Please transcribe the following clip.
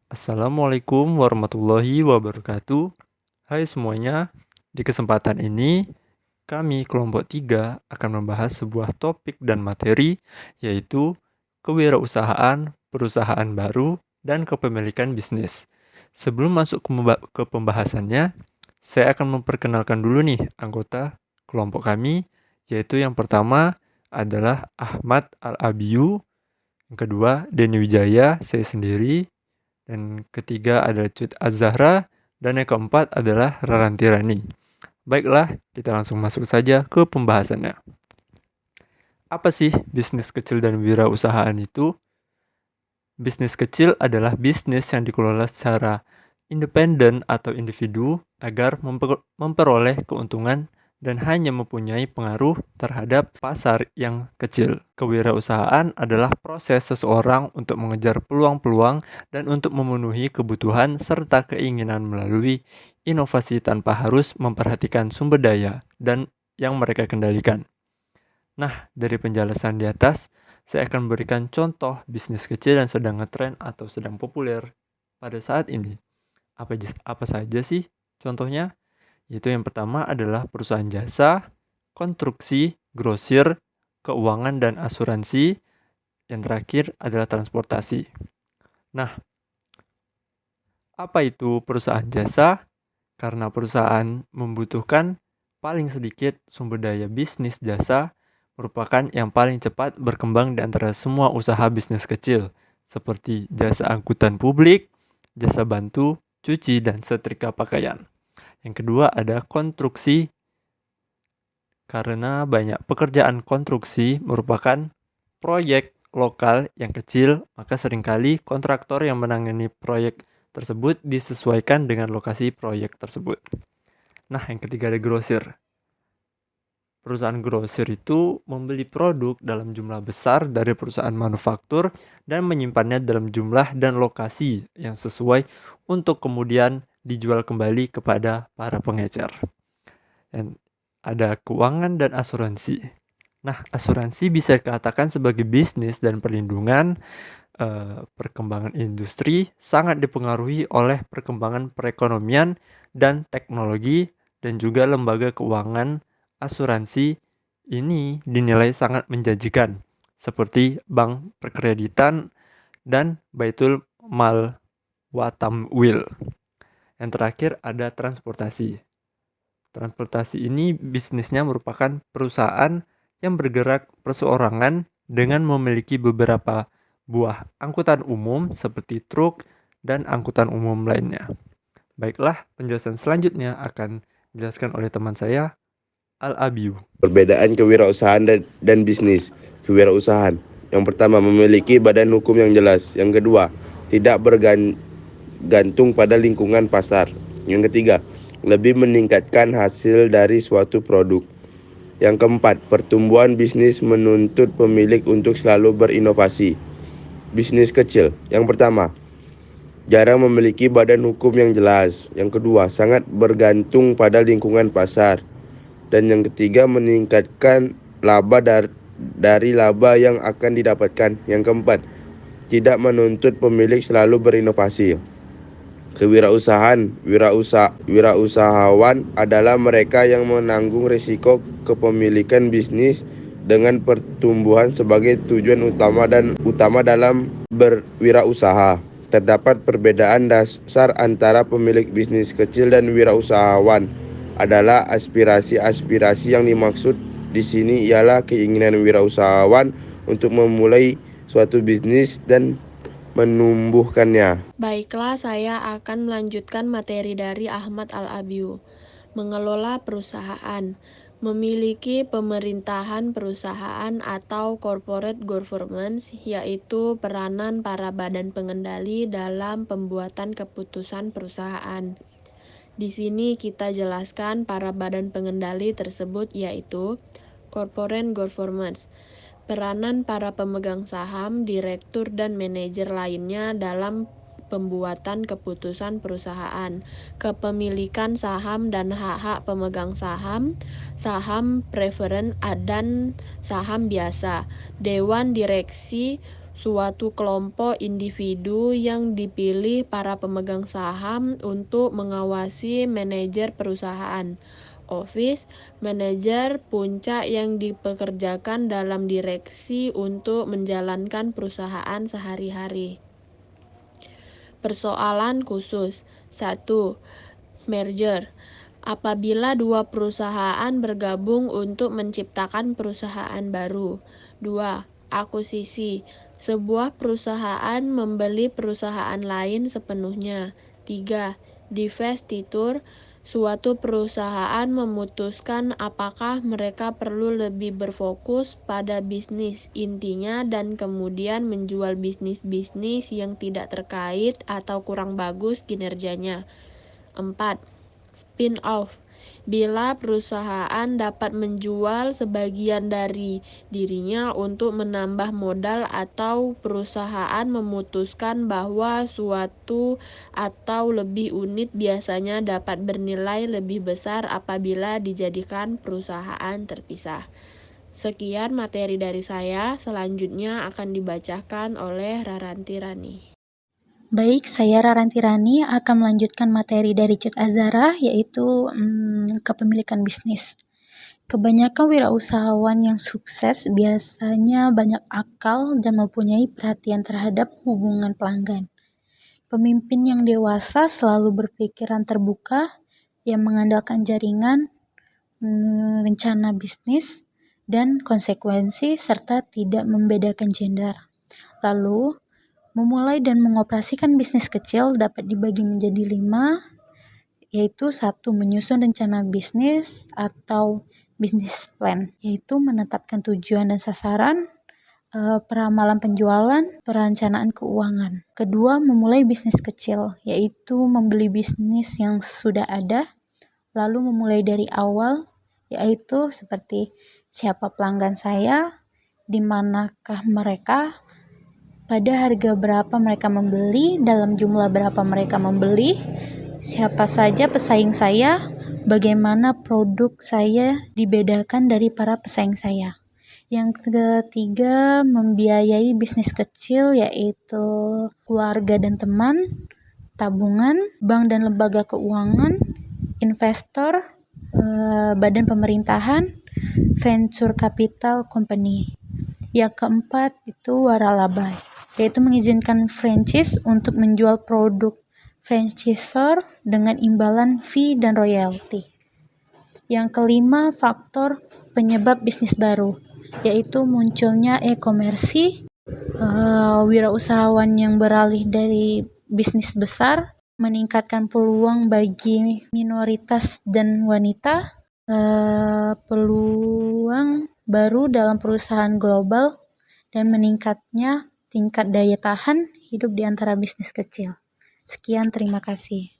Assalamualaikum warahmatullahi wabarakatuh. Hai semuanya, di kesempatan ini kami kelompok 3 akan membahas sebuah topik dan materi yaitu kewirausahaan, perusahaan baru, dan kepemilikan bisnis. Sebelum masuk ke pembahasannya, saya akan memperkenalkan dulu nih anggota kelompok kami, yaitu yang pertama adalah Ahmad Al-Abiyu, yang kedua Denny Wijaya, saya sendiri, dan ketiga adalah Cut Az-Zahra, dan yang keempat adalah Raranti Rani. Baiklah, kita langsung masuk saja ke pembahasannya. Apa sih bisnis kecil dan wirausahaan itu? Bisnis kecil adalah bisnis yang dikelola secara independen atau individu agar memperoleh keuntungan dan hanya mempunyai pengaruh terhadap pasar yang kecil. Kewirausahaan adalah proses seseorang untuk mengejar peluang-peluang dan untuk memenuhi kebutuhan serta keinginan melalui inovasi tanpa harus memperhatikan sumber daya dan yang mereka kendalikan. Nah, dari penjelasan di atas, saya akan memberikan contoh bisnis kecil yang sedang ngetren atau sedang populer pada saat ini. Apa saja sih contohnya? Yaitu yang pertama adalah perusahaan jasa, konstruksi, grosir, keuangan dan asuransi. Yang terakhir adalah transportasi. Nah, apa itu perusahaan jasa? Karena perusahaan membutuhkan paling sedikit sumber daya bisnis jasa merupakan yang paling cepat berkembang di antara semua usaha bisnis kecil, seperti jasa angkutan publik, jasa bantu, cuci, dan setrika pakaian. Yang kedua ada konstruksi, karena banyak pekerjaan konstruksi merupakan proyek lokal yang kecil, maka seringkali kontraktor yang menangani proyek tersebut disesuaikan dengan lokasi proyek tersebut. Nah, yang ketiga ada grosir. Perusahaan grosir itu membeli produk dalam jumlah besar dari perusahaan manufaktur dan menyimpannya dalam jumlah dan lokasi yang sesuai untuk kemudian dijual kembali kepada para pengecer. Dan ada keuangan dan asuransi. Nah, asuransi bisa dikatakan sebagai bisnis dan perlindungan. Perkembangan industri sangat dipengaruhi oleh perkembangan perekonomian dan teknologi, dan juga lembaga keuangan asuransi ini dinilai sangat menjanjikan, seperti bank perkreditan dan Baitul Mal wa Tamwil. Yang terakhir ada transportasi. Transportasi ini bisnisnya merupakan perusahaan yang bergerak perseorangan dengan memiliki beberapa buah angkutan umum seperti truk dan angkutan umum lainnya. Baiklah, penjelasan selanjutnya akan dijelaskan oleh teman saya, Al-Abiyu. Perbedaan kewirausahaan dan bisnis. Kewirausahaan, yang pertama, memiliki badan hukum yang jelas. Yang kedua, tidak bergantung pada lingkungan pasar. Yang ketiga, lebih meningkatkan hasil dari suatu produk. Yang keempat, pertumbuhan bisnis menuntut pemilik untuk selalu berinovasi. Bisnis kecil, yang pertama, jarang memiliki badan hukum yang jelas. Yang kedua, sangat bergantung pada lingkungan pasar. Dan yang ketiga, meningkatkan laba dari laba yang akan didapatkan. Yang keempat, tidak menuntut pemilik selalu berinovasi. Wirausahawan adalah mereka yang menanggung risiko kepemilikan bisnis dengan pertumbuhan sebagai tujuan utama dalam berwirausaha. Terdapat perbedaan dasar antara pemilik bisnis kecil dan wirausahawan. Adalah aspirasi yang dimaksud di sini ialah keinginan wirausahawan untuk memulai suatu bisnis dan menumbuhkannya. Baiklah, saya akan melanjutkan materi dari Ahmad Al-Abiyu. Mengelola perusahaan. Memiliki pemerintahan perusahaan atau corporate governance, yaitu peranan para badan pengendali dalam pembuatan keputusan perusahaan. Di sini kita jelaskan para badan pengendali tersebut, yaitu corporate governance, peranan para pemegang saham, direktur, dan manajer lainnya dalam pembuatan keputusan perusahaan, kepemilikan saham dan hak-hak pemegang saham, saham preferen dan saham biasa, dewan direksi, suatu kelompok individu yang dipilih para pemegang saham untuk mengawasi manajer perusahaan. Office manajer puncak yang dipekerjakan dalam direksi untuk menjalankan perusahaan sehari-hari. Persoalan khusus. 1. Merger. Apabila dua perusahaan bergabung untuk menciptakan perusahaan baru. 2. Akuisisi. Sebuah perusahaan membeli perusahaan lain sepenuhnya. 3. Divestitur. Suatu perusahaan memutuskan apakah mereka perlu lebih berfokus pada bisnis intinya dan kemudian menjual bisnis-bisnis yang tidak terkait atau kurang bagus kinerjanya. 4. Spin-off. Bila perusahaan dapat menjual sebagian dari dirinya untuk menambah modal atau perusahaan memutuskan bahwa suatu atau lebih unit biasanya dapat bernilai lebih besar apabila dijadikan perusahaan terpisah. Sekian materi dari saya, selanjutnya akan dibacakan oleh Raranti Rani. Baik, saya Raranti Rani akan melanjutkan materi dari Cut Azhara, yaitu kepemilikan bisnis. Kebanyakan wirausahawan yang sukses biasanya banyak akal dan mempunyai perhatian terhadap hubungan pelanggan. Pemimpin yang dewasa selalu berpikiran terbuka, yang mengandalkan jaringan, rencana bisnis, dan konsekuensi, serta tidak membedakan gender. Lalu, memulai dan mengoperasikan bisnis kecil dapat dibagi menjadi 5, yaitu 1. Menyusun rencana bisnis atau business plan, yaitu menetapkan tujuan dan sasaran, peramalan penjualan, perencanaan keuangan. 2. Memulai bisnis kecil, yaitu membeli bisnis yang sudah ada, lalu memulai dari awal, yaitu seperti siapa pelanggan saya, di manakah mereka, pada harga berapa mereka membeli, dalam jumlah berapa mereka membeli, siapa saja pesaing saya, bagaimana produk saya dibedakan dari para pesaing saya. Yang ketiga, membiayai bisnis kecil, yaitu keluarga dan teman, tabungan, bank dan lembaga keuangan, investor, badan pemerintahan, venture capital company. Yang keempat itu waralaba, yaitu mengizinkan franchise untuk menjual produk franchisor dengan imbalan fee dan royalti. Yang kelima, faktor penyebab bisnis baru, yaitu munculnya e-komersi, wirausahawan yang beralih dari bisnis besar, meningkatkan peluang bagi minoritas dan wanita, peluang baru dalam perusahaan global, dan meningkatnya tingkat daya tahan hidup di antara bisnis kecil. Sekian, terima kasih.